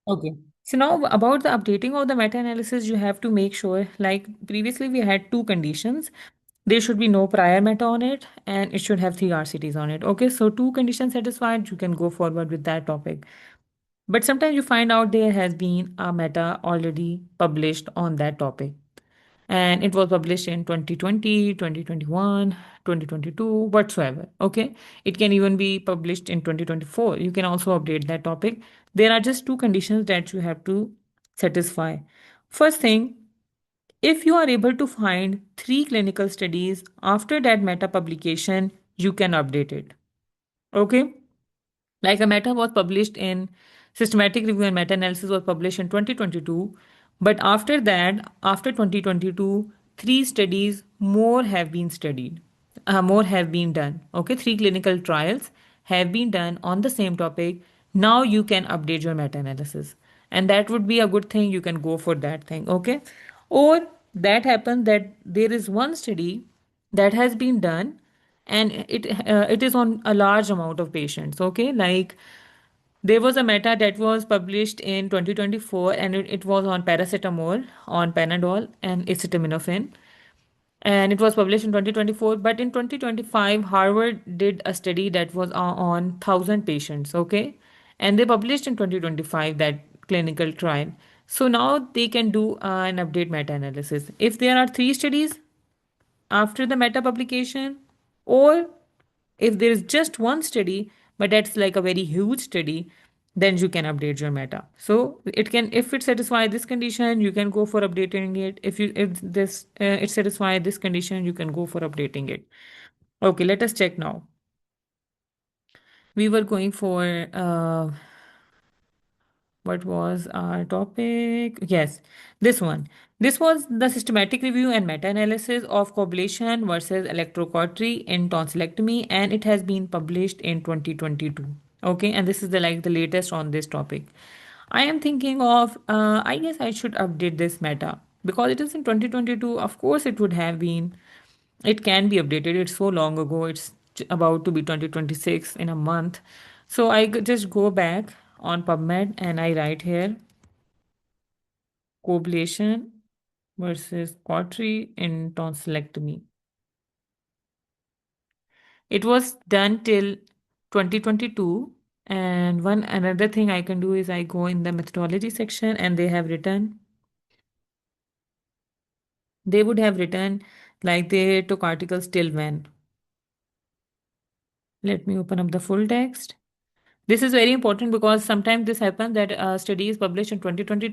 Okay. So now about the updating of the meta-analysis, you have to make sure, like previously we had two conditions. There should be no prior meta on it, and it should have three RCTs on it. Okay, so two conditions satisfied, you can go forward with that topic. But sometimes you find out there has been a meta already published on that topic. And it was published in 2020, 2021, 2022, whatsoever. Okay. It can even be published in 2024. You can also update that topic. There are just two conditions that you have to satisfy. First thing, if you are able to find three clinical studies after that meta publication, you can update it. Okay. Like a meta was published in Systematic Review and Meta Analysis was published in 2022. But after that, after 2022, three studies more have been studied, more have been done. Okay, three clinical trials have been done on the same topic. Now you can update your meta analysis, and that would be a good thing. You can go for that thing. Okay, or that happens that there is one study that has been done and it is on a large amount of patients. Okay, like there was a meta that was published in 2024 and it was on paracetamol, on Panadol and acetaminophen, and it was published in 2024. But in 2025 Harvard did a study that was on 1000 patients. Okay, and they published in 2025 that clinical trial. So now they can do an update meta analysis if there are three studies after the meta publication, or if there is just one study but that's like a very huge study, then you can update your meta. So it can, if it satisfies this condition, you can go for updating it. If this it satisfies this condition, you can go for updating it. Okay, let us check now. We were going for what was our topic? Yes, this one. This was the systematic review and meta-analysis of coblation versus electrocautery in tonsillectomy, and it has been published in 2022. Okay, and this is the like the latest on this topic. I am thinking of, I guess I should update this meta because it is in 2022. Of course, it would have been, it can be updated. It's so long ago. It's about to be 2026 in a month. So I just go back on PubMed and I write here coblation versus cautery in tonsillectomy. It was done till 2022. And one another thing I can do is I go in the methodology section and they would have written like they took articles till when. Let me open up the full text. This is very important because sometimes this happens that a study is published in 2022,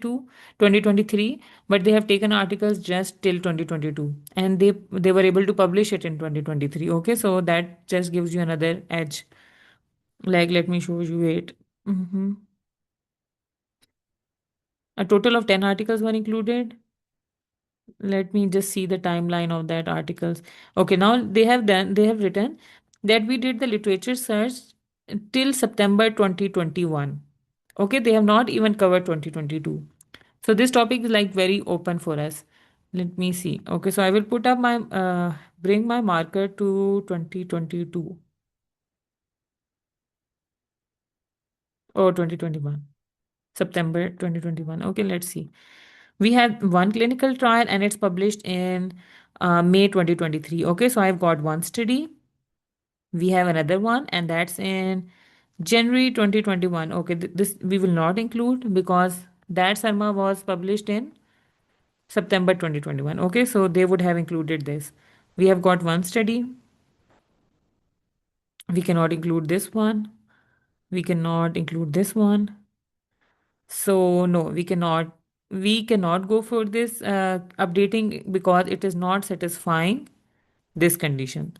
2023, but they have taken articles just till 2022 and they were able to publish it in 2023. Okay, so that just gives you another edge. Like, let me show you it. Mhm. A total of 10 articles were included. Let me just see the timeline of that articles. Okay, now they have written that we did the literature search till September 2021. Okay, they have not even covered 2022. So this topic is like very open for us. Let me see. Okay, so I will put up my bring my marker to 2022 or 2021. September 2021. Okay, let's see. We have one clinical trial and it's published in May 2023. Okay, so I've got one study. We have another one and that's in January 2021. Okay, this we will not include because that Sarma was published in September 2021. Okay, so they would have included this. We have got one study. We cannot include this one. We cannot include this one. So no, we cannot go for this updating because it is not satisfying this condition.